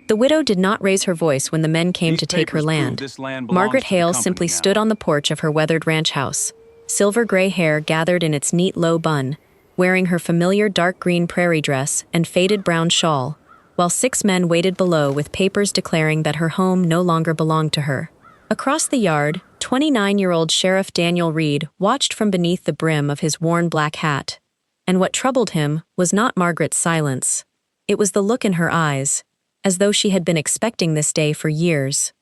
The widow did not raise her voice when the men came to take her land. Margaret Hale simply stood on the porch of her weathered ranch house, silver-gray hair gathered in its neat low bun, wearing her familiar dark green prairie dress and faded brown shawl, while 6 men waited below with papers declaring that her home no longer belonged to her. Across the yard, 29-year-old Sheriff Daniel Reed watched from beneath the brim of his worn black hat. And what troubled him was not Margaret's silence. It was the look in her eyes, as though she had been expecting this day for years.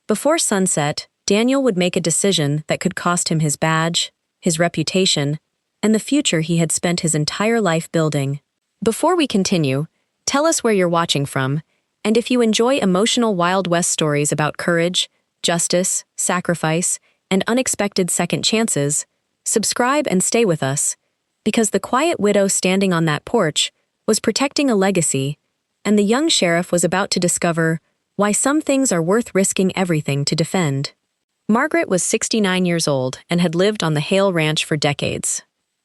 Before sunset, Daniel would make a decision that could cost him his badge, his reputation, and the future he had spent his entire life building. Before we continue, tell us where you're watching from, and if you enjoy emotional Wild West stories about courage, justice, sacrifice, and unexpected second chances, subscribe and stay with us, because the quiet widow standing on that porch was protecting a legacy, and the young sheriff was about to discover why some things are worth risking everything to defend. Margaret was 69 years old and had lived on the Hale Ranch for decades.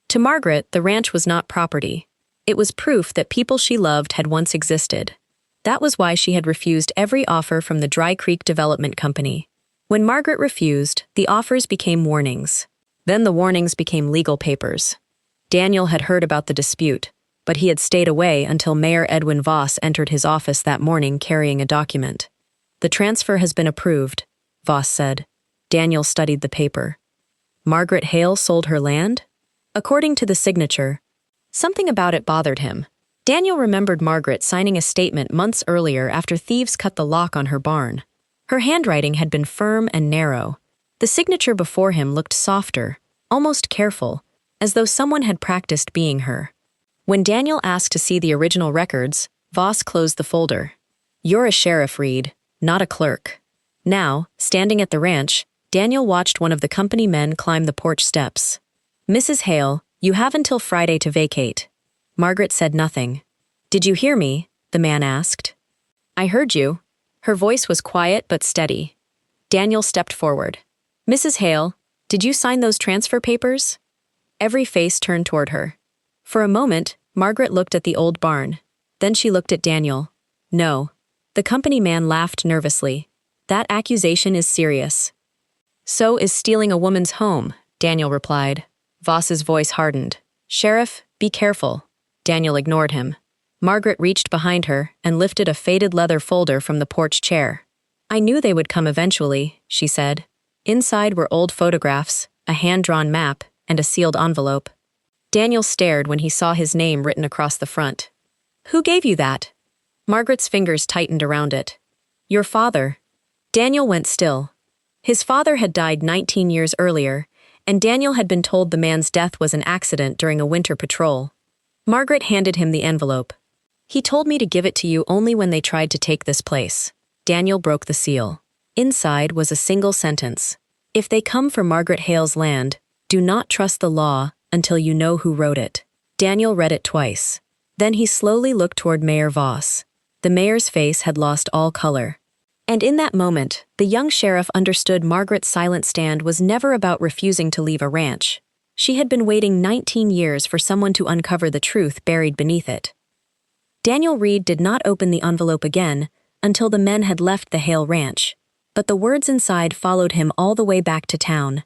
To Margaret, the ranch was not property. It was proof that people she loved had once existed. That was why she had refused every offer from the Dry Creek Development Company. When Margaret refused, the offers became warnings. Then the warnings became legal papers. Daniel had heard about the dispute, but he had stayed away until Mayor Edwin Voss entered his office that morning carrying a document. "The transfer has been approved," Voss said. Daniel studied the paper. Margaret Hale sold her land? According to the signature. Something about it bothered him. Daniel remembered Margaret signing a statement months earlier after thieves cut the lock on her barn. Her handwriting had been firm and narrow. The signature before him looked softer, almost careful, as though someone had practiced being her. When Daniel asked to see the original records, Voss closed the folder. "You're a sheriff, Reed, not a clerk." Now, standing at the ranch, Daniel watched one of the company men climb the porch steps. "Mrs. Hale, you have until Friday to vacate." Margaret said nothing. "Did you hear me?" the man asked. "I heard you." Her voice was quiet but steady. Daniel stepped forward. "Mrs. Hale, did you sign those transfer papers?" Every face turned toward her. For a moment, Margaret looked at the old barn. Then she looked at Daniel. "No." The company man laughed nervously. "That accusation is serious." "So is stealing a woman's home," Daniel replied. Voss's voice hardened. "Sheriff, be careful." Daniel ignored him. Margaret reached behind her and lifted a faded leather folder from the porch chair. "I knew they would come eventually," she said. Inside were old photographs, a hand-drawn map, and a sealed envelope. Daniel stared when he saw his name written across the front. "Who gave you that?" Margaret's fingers tightened around it. "Your father." Daniel went still. His father had died 19 years earlier, and Daniel had been told the man's death was an accident during a winter patrol. Margaret handed him the envelope. "He told me to give it to you only when they tried to take this place." Daniel broke the seal. Inside was a single sentence. "If they come for Margaret Hale's land, do not trust the law until you know who wrote it." Daniel read it twice. Then he slowly looked toward Mayor Voss. The mayor's face had lost all color. And in that moment, the young sheriff understood Margaret's silent stand was never about refusing to leave a ranch. She had been waiting 19 years for someone to uncover the truth buried beneath it. Daniel Reed did not open the envelope again until the men had left the Hale Ranch, but the words inside followed him all the way back to town.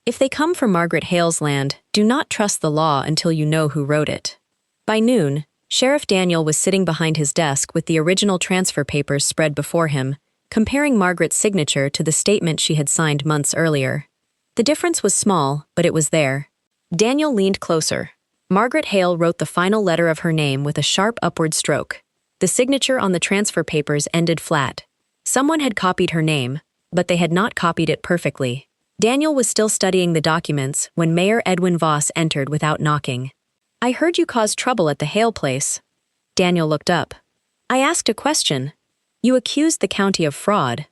"If they come for Margaret Hale's land, do not trust the law until you know who wrote it." By noon, Sheriff Daniel was sitting behind his desk with the original transfer papers spread before him, comparing Margaret's signature to the statement she had signed months earlier. The difference was small, but it was there. Daniel leaned closer. Margaret Hale wrote the final letter of her name with a sharp upward stroke. The signature on the transfer papers ended flat. Someone had copied her name, but they had not copied it perfectly. Daniel was still studying the documents when Mayor Edwin Voss entered without knocking. "I heard you caused trouble at the Hale place." Daniel looked up. "I asked a question. You accused the county of fraud."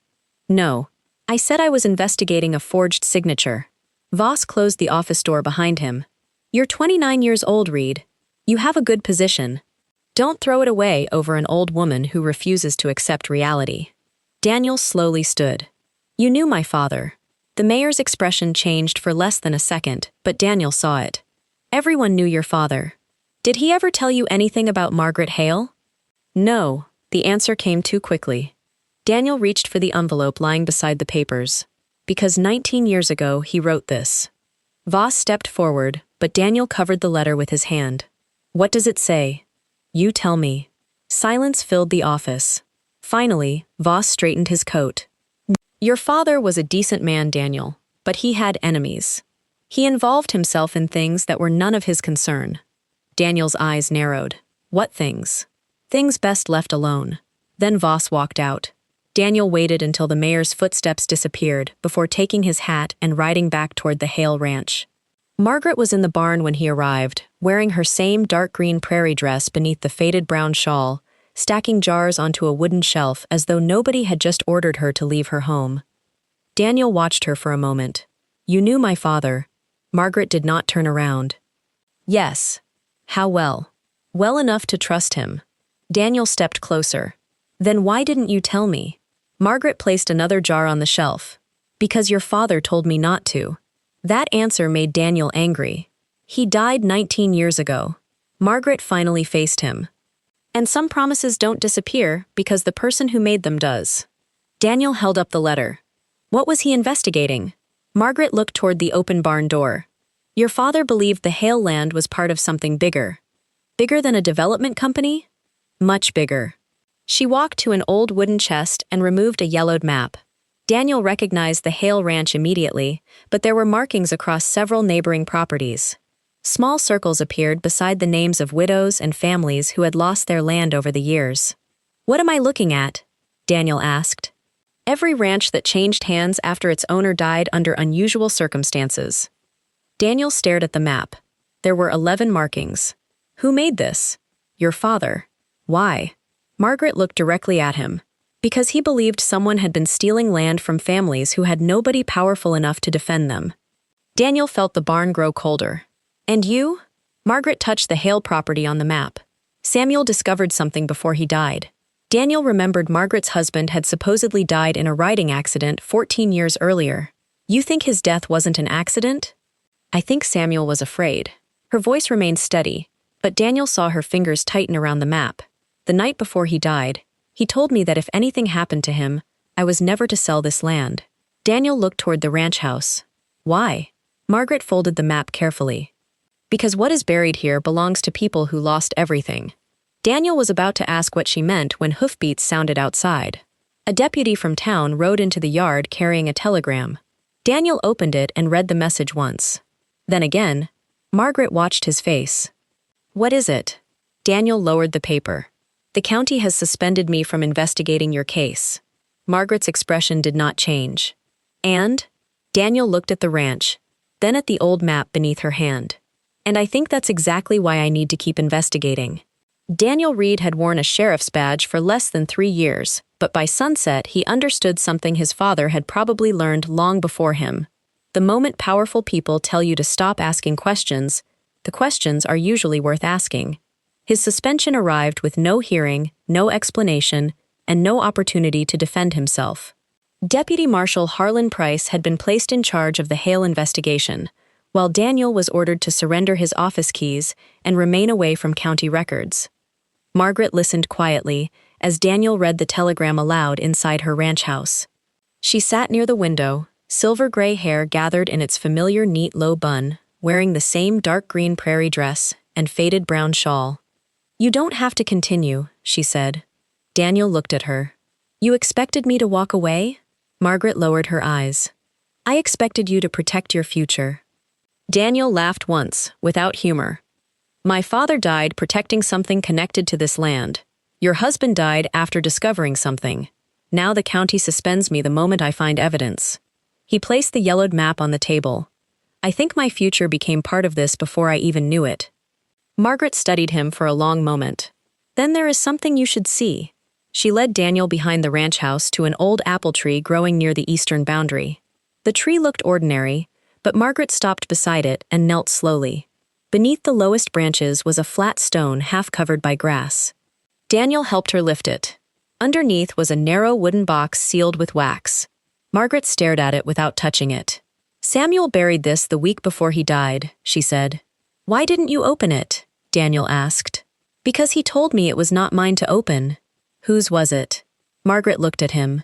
"No. I said I was investigating a forged signature." Voss closed the office door behind him. "You're 29 years old, Reed. You have a good position. Don't throw it away over an old woman who refuses to accept reality." Daniel slowly stood. "You knew my father." The mayor's expression changed for less than a second, but Daniel saw it. "Everyone knew your father. Did he ever tell you anything about Margaret Hale?" "No." The answer came too quickly. Daniel reached for the envelope lying beside the papers. Because 19 years ago, he wrote this. Voss stepped forward, but Daniel covered the letter with his hand. What does it say? You tell me. Silence filled the office. Finally, Voss straightened his coat. Your father was a decent man, Daniel, but he had enemies. He involved himself in things that were none of his concern. Daniel's eyes narrowed. What things? Things best left alone. Then Voss walked out. Daniel waited until the mayor's footsteps disappeared before taking his hat and riding back toward the Hale ranch. Margaret was in the barn when he arrived, wearing her same dark green prairie dress beneath the faded brown shawl, stacking jars onto a wooden shelf as though nobody had just ordered her to leave her home. Daniel watched her for a moment. You knew my father. Margaret did not turn around. Yes. How well? Well enough to trust him. Daniel stepped closer. Then why didn't you tell me? Margaret placed another jar on the shelf. Because your father told me not to. That answer made Daniel angry. He died 19 years ago. Margaret finally faced him. And some promises don't disappear because the person who made them does. Daniel held up the letter. What was he investigating? Margaret looked toward the open barn door. Your father believed the Hale land was part of something bigger. Bigger than a development company? Much bigger. She walked to an old wooden chest and removed a yellowed map. Daniel recognized the Hale ranch immediately, but there were markings across several neighboring properties. Small circles appeared beside the names of widows and families who had lost their land over the years. What am I looking at? Daniel asked. Every ranch that changed hands after its owner died under unusual circumstances. Daniel stared at the map. There were 11 markings. Who made this? Your father. Why? Margaret looked directly at him. Because he believed someone had been stealing land from families who had nobody powerful enough to defend them. Daniel felt the barn grow colder. And you? Margaret touched the Hale property on the map. Samuel discovered something before he died. Daniel remembered Margaret's husband had supposedly died in a riding accident 14 years earlier. You think his death wasn't an accident? I think Samuel was afraid. Her voice remained steady, but Daniel saw her fingers tighten around the map. The night before he died, he told me that if anything happened to him, I was never to sell this land. Daniel looked toward the ranch house. Why? Margaret folded the map carefully. Because what is buried here belongs to people who lost everything. Daniel was about to ask what she meant when hoofbeats sounded outside. A deputy from town rode into the yard carrying a telegram. Daniel opened it and read the message once. Then again, Margaret watched his face. What is it? Daniel lowered the paper. The county has suspended me from investigating your case. Margaret's expression did not change. And? Daniel looked at the ranch, then at the old map beneath her hand. And I think that's exactly why I need to keep investigating. Daniel Reed had worn a sheriff's badge for less than 3 years, but by sunset he understood something his father had probably learned long before him. The moment powerful people tell you to stop asking questions, the questions are usually worth asking. His suspension arrived with no hearing, no explanation, and no opportunity to defend himself. Deputy Marshal Harlan Price had been placed in charge of the Hale investigation, while Daniel was ordered to surrender his office keys and remain away from county records. Margaret listened quietly as Daniel read the telegram aloud inside her ranch house. She sat near the window, silver-gray hair gathered in its familiar neat low bun, wearing the same dark green prairie dress and faded brown shawl. You don't have to continue, she said. Daniel looked at her. You expected me to walk away? Margaret lowered her eyes. I expected you to protect your future. Daniel laughed once, without humor. My father died protecting something connected to this land. Your husband died after discovering something. Now the county suspends me the moment I find evidence. He placed the yellowed map on the table. I think my future became part of this before I even knew it. Margaret studied him for a long moment. Then there is something you should see. She led Daniel behind the ranch house to an old apple tree growing near the eastern boundary. The tree looked ordinary, but Margaret stopped beside it and knelt slowly. Beneath the lowest branches was a flat stone half covered by grass. Daniel helped her lift it. Underneath was a narrow wooden box sealed with wax. Margaret stared at it without touching it. Samuel buried this the week before he died, she said. Why didn't you open it? Daniel asked. Because he told me it was not mine to open. Whose was it? Margaret looked at him.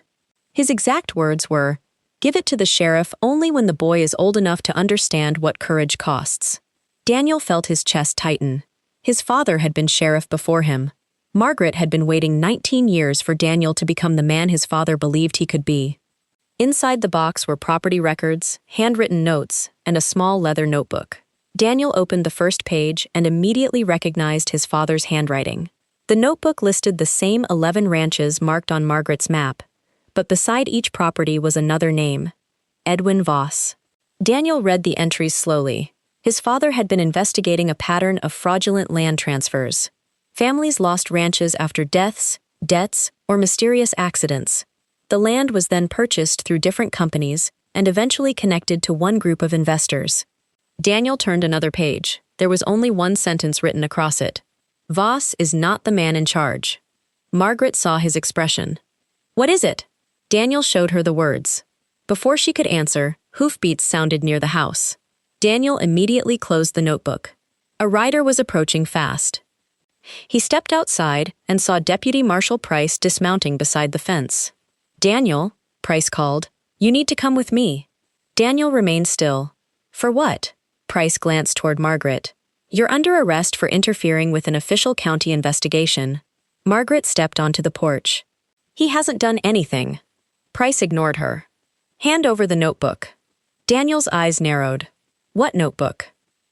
His exact words were, "Give it to the sheriff only when the boy is old enough to understand what courage costs." Daniel felt his chest tighten. His father had been sheriff before him. Margaret had been waiting 19 years for Daniel to become the man his father believed he could be. Inside the box were property records, handwritten notes, and a small leather notebook. Daniel opened the first page and immediately recognized his father's handwriting. The notebook listed the same 11 ranches marked on Margaret's map, but beside each property was another name: Edwin Voss. Daniel read the entries slowly. His father had been investigating a pattern of fraudulent land transfers. Families lost ranches after deaths, debts, or mysterious accidents. The land was then purchased through different companies and eventually connected to one group of investors. Daniel turned another page. There was only one sentence written across it. Voss is not the man in charge. Margaret saw his expression. "What is it?" Daniel showed her the words. Before she could answer, hoofbeats sounded near the house. Daniel immediately closed the notebook. A rider was approaching fast. He stepped outside and saw Deputy Marshal Price dismounting beside the fence. "Daniel," Price called, "you need to come with me." Daniel remained still. "For what?" Price glanced toward Margaret. "You're under arrest for interfering with an official county investigation." Margaret stepped onto the porch. "He hasn't done anything." Price ignored her. "Hand over the notebook." Daniel's eyes narrowed. "What notebook?"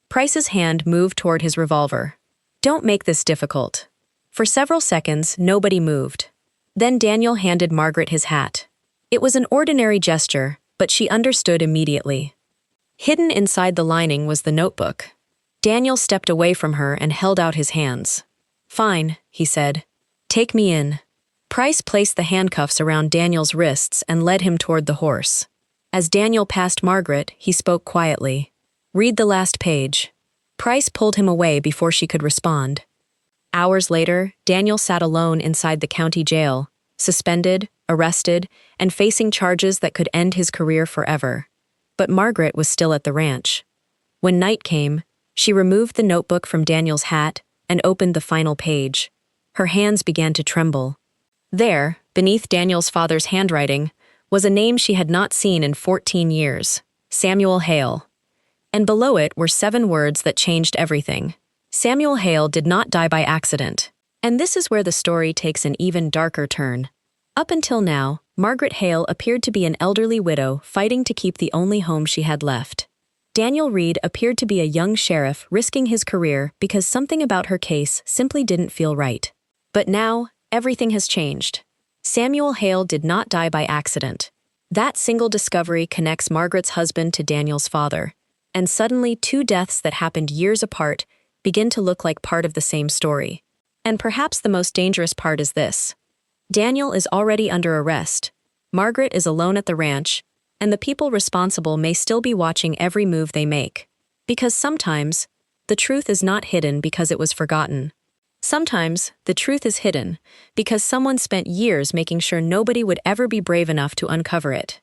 Price's hand moved toward his revolver. "Don't make this difficult." For several seconds, nobody moved. Then Daniel handed Margaret his hat. It was an ordinary gesture, but she understood immediately. Hidden inside the lining was the notebook. Daniel stepped away from her and held out his hands. "Fine," he said. "Take me in." Price placed the handcuffs around Daniel's wrists and led him toward the horse. As Daniel passed Margaret, he spoke quietly. "Read the last page." Price pulled him away before she could respond. Hours later, Daniel sat alone inside the county jail, suspended, arrested, and facing charges that could end his career forever. But Margaret was still at the ranch. When night came, she removed the notebook from Daniel's hat and opened the final page. Her hands began to tremble. There, beneath Daniel's father's handwriting, was a name she had not seen in 14 years: Samuel Hale. And below it were 7 words that changed everything. Samuel Hale did not die by accident. And this is where the story takes an even darker turn. Up until now, Margaret Hale appeared to be an elderly widow fighting to keep the only home she had left. Daniel Reed appeared to be a young sheriff risking his career because something about her case simply didn't feel right. But now, everything has changed. Samuel Hale did not die by accident. That single discovery connects Margaret's husband to Daniel's father. And suddenly 2 deaths that happened years apart begin to look like part of the same story. And perhaps the most dangerous part is this. Daniel is already under arrest. Margaret is alone at the ranch, and the people responsible may still be watching every move they make. Because sometimes, the truth is not hidden because it was forgotten. Sometimes, the truth is hidden because someone spent years making sure nobody would ever be brave enough to uncover it.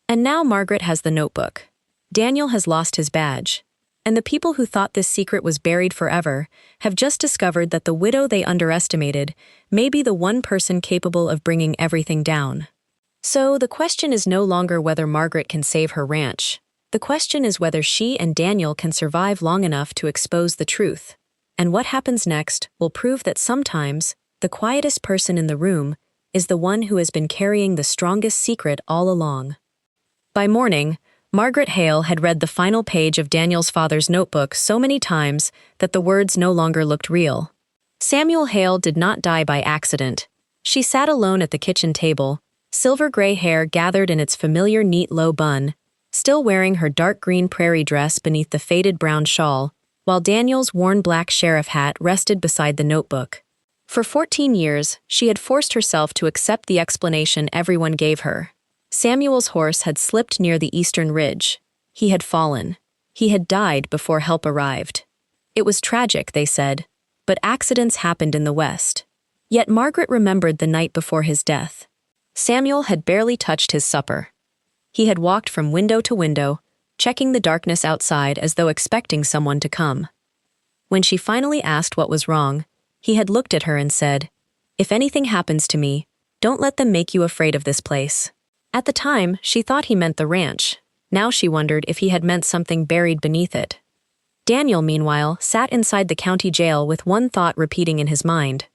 And now Margaret has the notebook. Daniel has lost his badge. And the people who thought this secret was buried forever have just discovered that the widow they underestimated may be the one person capable of bringing everything down. So the question is no longer whether Margaret can save her ranch. The question is whether she and Daniel can survive long enough to expose the truth. And what happens next will prove that sometimes the quietest person in the room is the one who has been carrying the strongest secret all along. By morning, Margaret Hale had read the final page of Daniel's father's notebook so many times that the words no longer looked real. Samuel Hale did not die by accident. She sat alone at the kitchen table, silver-gray hair gathered in its familiar neat low bun, still wearing her dark green prairie dress beneath the faded brown shawl, while Daniel's worn black sheriff hat rested beside the notebook. For 14 years, she had forced herself to accept the explanation everyone gave her. Samuel's horse had slipped near the eastern ridge. He had fallen. He had died before help arrived. It was tragic, they said, but accidents happened in the West. Yet Margaret remembered the night before his death. Samuel had barely touched his supper. He had walked from window to window, checking the darkness outside as though expecting someone to come. When she finally asked what was wrong, he had looked at her and said, If anything happens to me, don't let them make you afraid of this place." At the time, she thought he meant the ranch. Now she wondered if he had meant something buried beneath it. Daniel, meanwhile, sat inside the county jail with one thought repeating in his mind.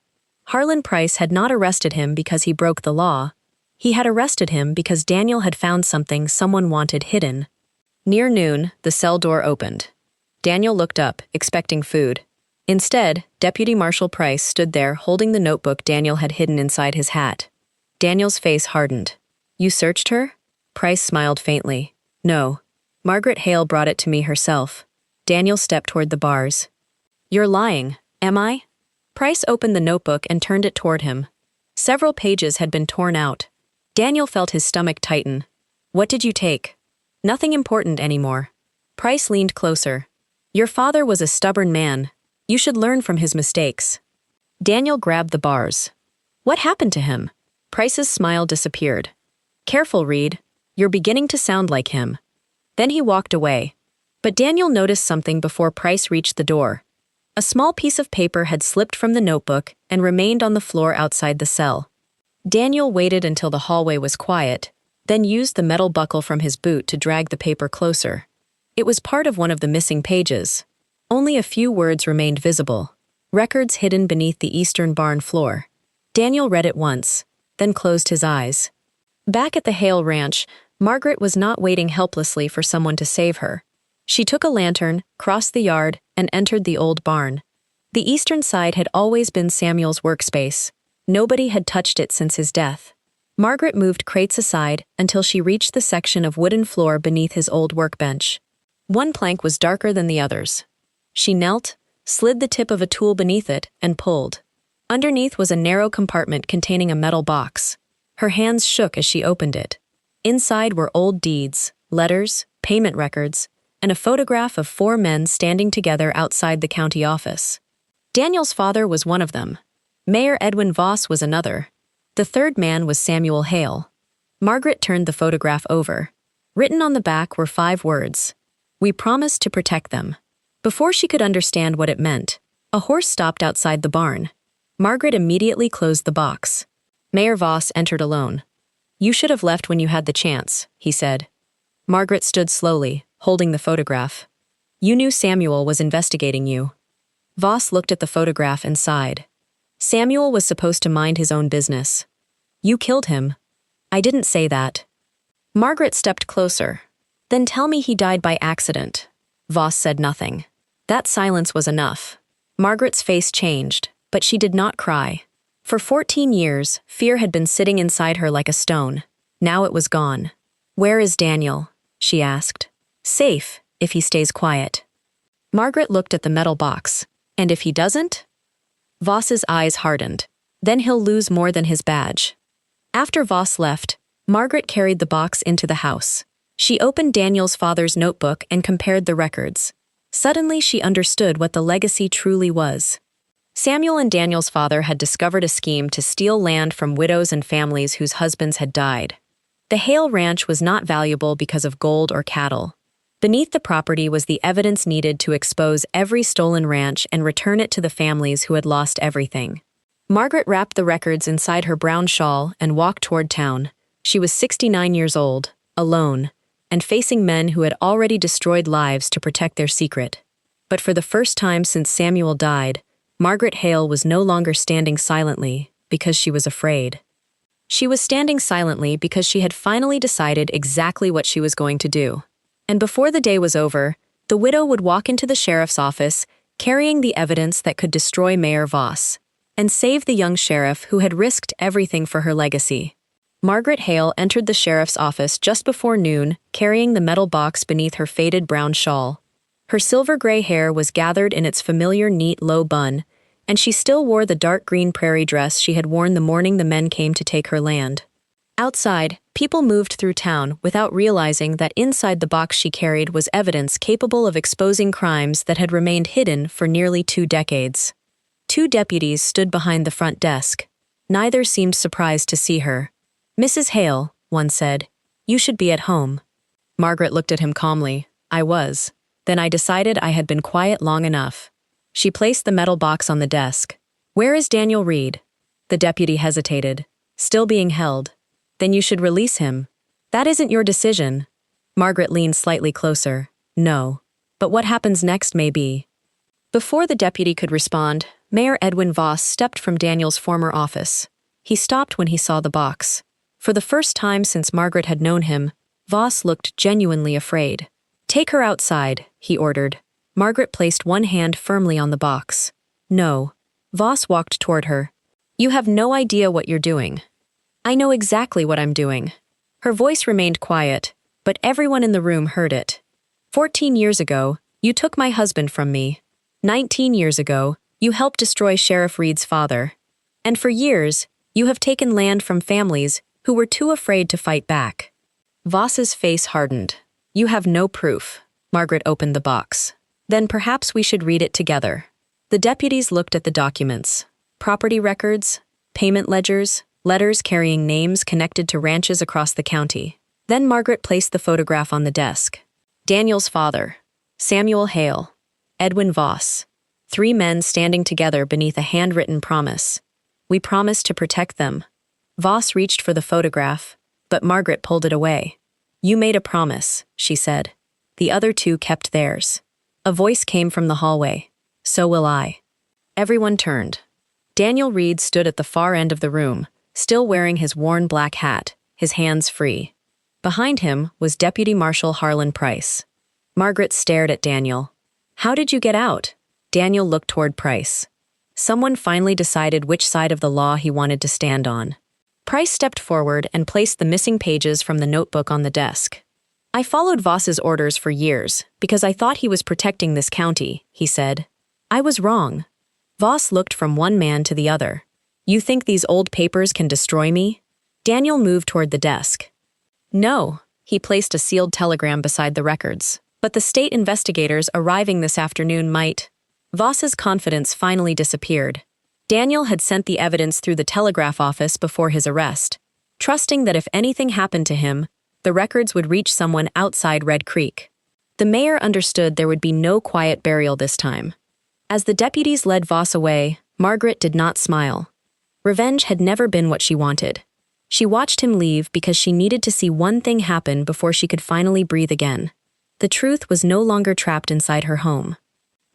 Harlan Price had not arrested him because he broke the law. He had arrested him because Daniel had found something someone wanted hidden. Near noon, the cell door opened. Daniel looked up, expecting food. Instead, Deputy Marshal Price stood there holding the notebook Daniel had hidden inside his hat. Daniel's face hardened. "You searched her?" Price smiled faintly. "No. Margaret Hale brought it to me herself." Daniel stepped toward the bars. "You're lying, am I?" Price opened the notebook and turned it toward him. Several pages had been torn out. Daniel felt his stomach tighten. "What did you take?" "Nothing important anymore." Price leaned closer. "Your father was a stubborn man. You should learn from his mistakes." Daniel grabbed the bars. "What happened to him?" Price's smile disappeared. "Careful, Reed. You're beginning to sound like him." Then he walked away. But Daniel noticed something before Price reached the door. A small piece of paper had slipped from the notebook and remained on the floor outside the cell. Daniel waited until the hallway was quiet, then used the metal buckle from his boot to drag the paper closer. It was part of one of the missing pages. Only a few words remained visible. Records hidden beneath the eastern barn floor. Daniel read it once, then closed his eyes. Back at the Hale Ranch, Margaret was not waiting helplessly for someone to save her. She took a lantern, crossed the yard, and entered the old barn. The eastern side had always been Samuel's workspace. Nobody had touched it since his death. Margaret moved crates aside until she reached the section of wooden floor beneath his old workbench. One plank was darker than the others. She knelt, slid the tip of a tool beneath it, and pulled. Underneath was a narrow compartment containing a metal box. Her hands shook as she opened it. Inside were old deeds, letters, payment records, and a photograph of 4 men standing together outside the county office. Daniel's father was one of them. Mayor Edwin Voss was another. The third man was Samuel Hale. Margaret turned the photograph over. Written on the back were 5 words. "We promise to protect them." Before she could understand what it meant, a horse stopped outside the barn. Margaret immediately closed the box. Mayor Voss entered alone. "You should have left when you had the chance," he said. Margaret stood slowly, holding the photograph. "You knew Samuel was investigating you." Voss looked at the photograph and sighed. "Samuel was supposed to mind his own business. You killed him." "I didn't say that." Margaret stepped closer. "Then tell me he died by accident." Voss said nothing. That silence was enough. Margaret's face changed, but she did not cry. For 14 years, fear had been sitting inside her like a stone. Now it was gone. "Where is Daniel?" she asked. "Safe, if he stays quiet." Margaret looked at the metal box. "And if he doesn't?" Voss's eyes hardened. "Then he'll lose more than his badge." After Voss left, Margaret carried the box into the house. She opened Daniel's father's notebook and compared the records. Suddenly she understood what the legacy truly was. Samuel and Daniel's father had discovered a scheme to steal land from widows and families whose husbands had died. The Hale Ranch was not valuable because of gold or cattle. Beneath the property was the evidence needed to expose every stolen ranch and return it to the families who had lost everything. Margaret wrapped the records inside her brown shawl and walked toward town. She was 69 years old, alone, and facing men who had already destroyed lives to protect their secret. But for the first time since Samuel died, Margaret Hale was no longer standing silently because she was afraid. She was standing silently because she had finally decided exactly what she was going to do. And before the day was over, the widow would walk into the sheriff's office carrying the evidence that could destroy Mayor Voss and save the young sheriff who had risked everything for her legacy. Margaret Hale entered the sheriff's office just before noon, carrying the metal box beneath her faded brown shawl. Her silver-gray hair was gathered in its familiar neat low bun, and she still wore the dark green prairie dress she had worn the morning the men came to take her land. Outside, people moved through town without realizing that inside the box she carried was evidence capable of exposing crimes that had remained hidden for nearly 2 decades. 2 deputies stood behind the front desk. Neither seemed surprised to see her. "Mrs. Hale," one said, "you should be at home." Margaret looked at him calmly. "I was. Then I decided I had been quiet long enough." She placed the metal box on the desk. "Where is Daniel Reed?" The deputy hesitated. Still being held. Then you should release him. That isn't your decision. Margaret leaned slightly closer. No. But what happens next may be. Before the deputy could respond, Mayor Edwin Voss stepped from Daniel's former office. He stopped when he saw the box. For the first time since Margaret had known him, Voss looked genuinely afraid. Take her outside, he ordered. Margaret placed one hand firmly on the box. No. Voss walked toward her. You have no idea what you're doing. I know exactly what I'm doing. Her voice remained quiet, but everyone in the room heard it. 14 years ago, you took my husband from me. 19 years ago, you helped destroy Sheriff Reed's father. And for years, you have taken land from families who were too afraid to fight back. Voss's face hardened. You have no proof. Margaret opened the box. Then perhaps we should read it together. The deputies looked at the documents. Property records, payment ledgers, letters carrying names connected to ranches across the county. Then Margaret placed the photograph on the desk. Daniel's father, Samuel Hale, Edwin Voss. 3 men standing together beneath a handwritten promise. We promised to protect them. Voss reached for the photograph, but Margaret pulled it away. You made a promise, she said. The other 2 kept theirs. A voice came from the hallway. So will I. Everyone turned. Daniel Reed stood at the far end of the room, still wearing his worn black hat, his hands free. Behind him was Deputy Marshal Harlan Price. Margaret stared at Daniel. How did you get out? Daniel looked toward Price. Someone finally decided which side of the law he wanted to stand on. Price stepped forward and placed the missing pages from the notebook on the desk. I followed Voss's orders for years because I thought he was protecting this county, he said. I was wrong. Voss looked from one man to the other. You think these old papers can destroy me? Daniel moved toward the desk. No, he placed a sealed telegram beside the records. But the state investigators arriving this afternoon might. Voss's confidence finally disappeared. Daniel had sent the evidence through the telegraph office before his arrest, trusting that if anything happened to him, the records would reach someone outside Red Creek. The mayor understood there would be no quiet burial this time. As the deputies led Voss away, Margaret did not smile. Revenge had never been what she wanted. She watched him leave because she needed to see one thing happen before she could finally breathe again. The truth was no longer trapped inside her home.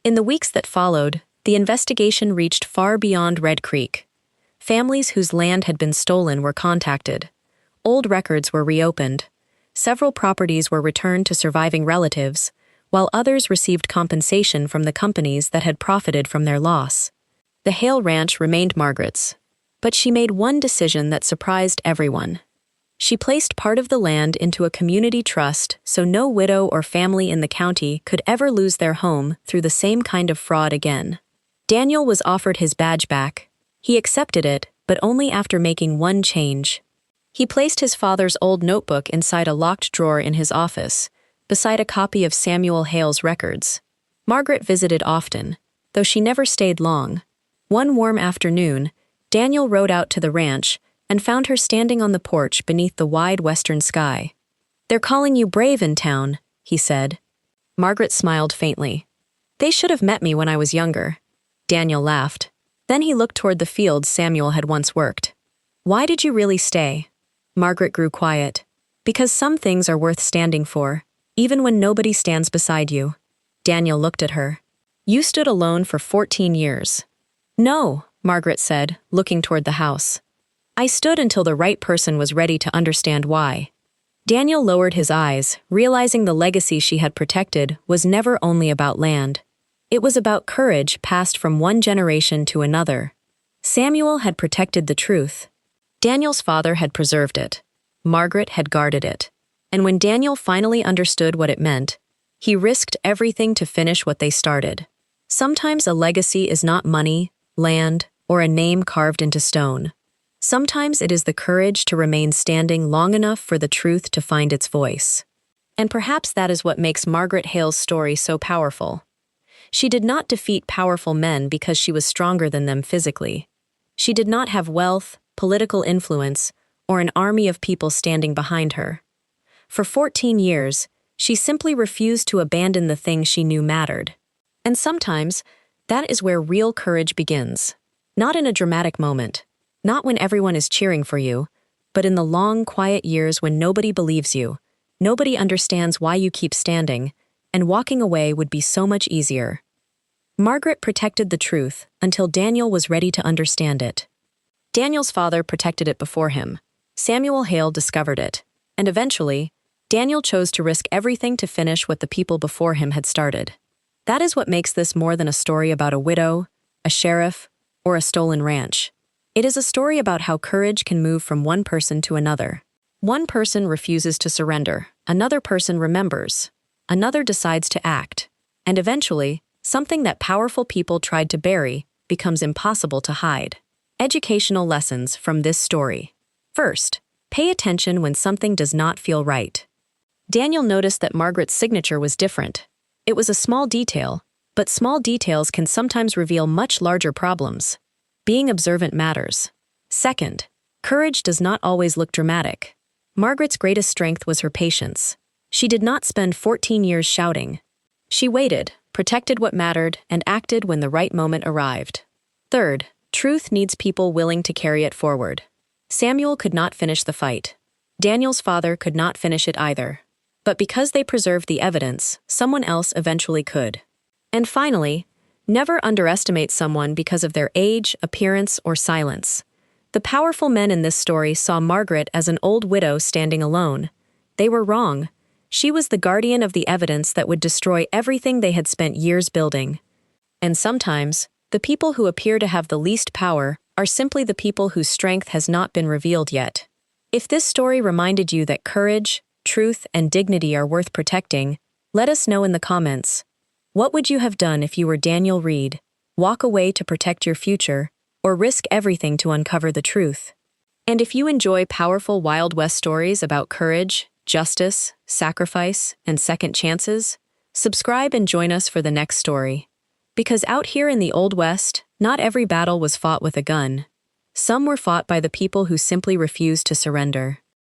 In the weeks that followed, the investigation reached far beyond Red Creek. Families whose land had been stolen were contacted. Old records were reopened. Several properties were returned to surviving relatives, while others received compensation from the companies that had profited from their loss. The Hale Ranch remained Margaret's, but she made one decision that surprised everyone. She placed part of the land into a community trust so no widow or family in the county could ever lose their home through the same kind of fraud again. Daniel was offered his badge back. He accepted it, but only after making one change. He placed his father's old notebook inside a locked drawer in his office, beside a copy of Samuel Hale's records. Margaret visited often, though she never stayed long. One warm afternoon, Daniel rode out to the ranch and found her standing on the porch beneath the wide western sky. They're calling you brave in town, he said. Margaret smiled faintly. They should have met me when I was younger. Daniel laughed. Then he looked toward the fields Samuel had once worked. Why did you really stay? Margaret grew quiet. Because some things are worth standing for, even when nobody stands beside you. Daniel looked at her. You stood alone for 14 years. No, Margaret said, looking toward the house. I stood until the right person was ready to understand why. Daniel lowered his eyes, realizing the legacy she had protected was never only about land. It was about courage passed from one generation to another. Samuel had protected the truth. Daniel's father had preserved it. Margaret had guarded it. And when Daniel finally understood what it meant, he risked everything to finish what they started. Sometimes a legacy is not money, land, or a name carved into stone. Sometimes it is the courage to remain standing long enough for the truth to find its voice. And perhaps that is what makes Margaret Hale's story so powerful. She did not defeat powerful men because she was stronger than them physically. She did not have wealth, political influence, or an army of people standing behind her. For 14 years, she simply refused to abandon the things she knew mattered. And sometimes, that is where real courage begins. Not in a dramatic moment, Not when everyone is cheering for you, but in the long, quiet years when nobody believes you, nobody understands why you keep standing, and walking away would be so much easier. Margaret protected the truth until Daniel was ready to understand it. Daniel's father protected it before him. Samuel Hale discovered it, and eventually, Daniel chose to risk everything to finish what the people before him had started. That is what makes this more than a story about a widow, a sheriff, or a stolen ranch. It is a story about how courage can move from one person to another. One person refuses to surrender, another person remembers, another decides to act, and eventually, something that powerful people tried to bury becomes impossible to hide. Educational lessons from this story. First, pay attention when something does not feel right. Daniel noticed that Margaret's signature was different. It was a small detail, but small details can sometimes reveal much larger problems. Being observant matters. Second, courage does not always look dramatic. Margaret's greatest strength was her patience. She did not spend 14 years shouting. She waited, protected what mattered, and acted when the right moment arrived. Third, truth needs people willing to carry it forward. Samuel could not finish the fight. Daniel's father could not finish it either. But because they preserved the evidence, someone else eventually could. And finally, never underestimate someone because of their age, appearance, or silence. The powerful men in this story saw Margaret as an old widow standing alone. They were wrong. She was the guardian of the evidence that would destroy everything they had spent years building. And sometimes, the people who appear to have the least power are simply the people whose strength has not been revealed yet. If this story reminded you that courage, truth, and dignity are worth protecting, let us know in the comments. What would you have done if you were Daniel Reed? Walk away to protect your future, or risk everything to uncover the truth? And if you enjoy powerful Wild West stories about courage, justice, sacrifice, and second chances, subscribe and join us for the next story. Because out here in the Old West, not every battle was fought with a gun. Some were fought by the people who simply refused to surrender.